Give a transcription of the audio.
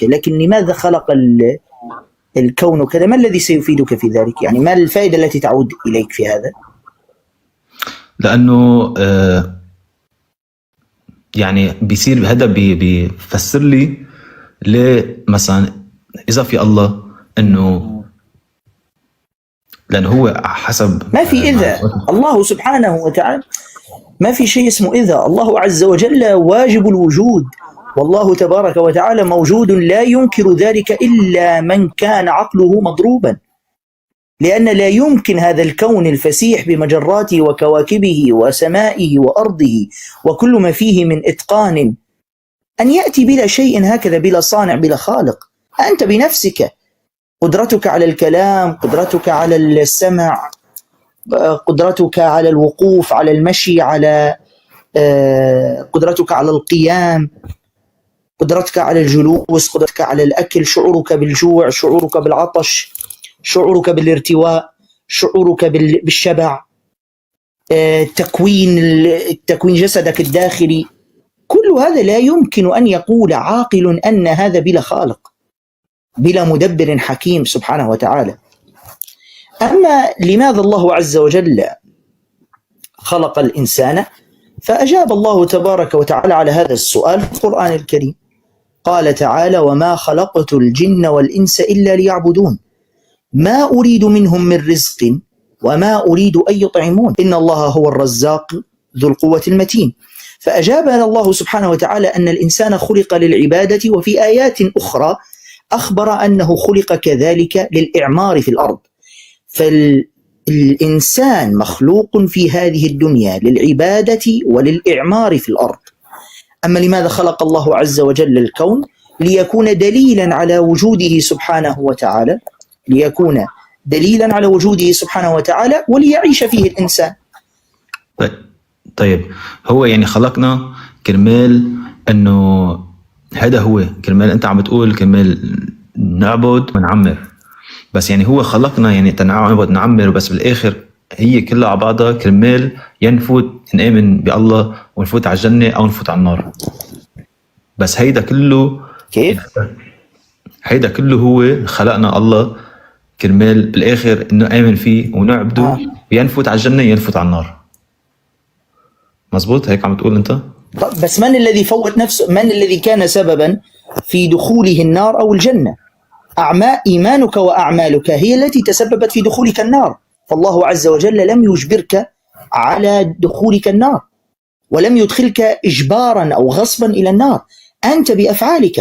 بنفسك، لكن لماذا خلق الكون كذا؟ ما الذي سيفيدك في ذلك؟ يعني ما الفائدة التي تعود إليك في هذا؟ لأنه يعني بيصير هذا بيفسر لي ليه مثلا إذا في الله، إنه لأنه هو حسب ما في إذا. الله سبحانه وتعالى ما في شيء اسمه إذا. الله عز وجل واجب الوجود، والله تبارك وتعالى موجود لا ينكر ذلك إلا من كان عقله مضروبا، لأن لا يمكن هذا الكون الفسيح بمجراته وكواكبه وسمائه وأرضه وكل ما فيه من إتقان أن يأتي بلا شيء هكذا، بلا صانع بلا خالق. أنت بنفسك قدرتك على الكلام، قدرتك على السمع، قدرتك على الوقوف، على المشي، على قدرتك على القيام، قدرتك على الجلوس، قدرتك على الأكل، شعورك بالجوع، شعورك بالعطش، شعورك شعورك بالشبع، تكوين جسدك الداخلي، كل هذا لا يمكن أن يقول عاقل أن هذا بلا خالق، بلا مدبر حكيم سبحانه وتعالى. أما لماذا الله عز وجل خلق الإنسان؟ فأجاب الله تبارك وتعالى على هذا السؤال في القرآن الكريم. قال تعالى: وما خلقت الجن والإنس إلا ليعبدون ما أريد منهم من رزق وما أريد أن يطعمون إن الله هو الرزاق ذو القوة المتين. فأجاب الله سبحانه وتعالى أن الإنسان خلق للعبادة، وفي آيات أخرى أخبر أنه خلق كذلك للإعمار في الأرض. فالإنسان مخلوق في هذه الدنيا للعبادة وللإعمار في الأرض. أما لماذا خلق الله عز وجل الكون؟ ليكون دليلا على وجوده سبحانه وتعالى، ليكون دليلا على وجوده سبحانه وتعالى وليعيش فيه الإنسان. طيب هو يعني خلقنا كرمال أنه هذا هو كرمال أنت عم بتقول كرمال نعبد ونعمر، بس يعني هو خلقنا يعني تنعبد نعمر، بس بالآخر هي كلها على بعضها كرمال ينفوت نآمن بالله ونفوت على الجنة أو نفوت على النار. بس هيدا كله كيف؟ هيدا كله هو خلقنا الله كرمال بالآخر إنه آمن فيه ونعبده وينفوت على الجنة ينفوت على النار. مزبوط هيك عم تقول أنت؟ بس من الذي فوت نفسه؟ من الذي كان سببا في دخوله النار أو الجنة؟ إيمانك وأعمالك هي التي تسببت في دخولك النار. فالله عز وجل لم يجبرك على دخولك النار، ولم يدخلك إجبارا أو غصبا إلى النار، أنت بأفعالك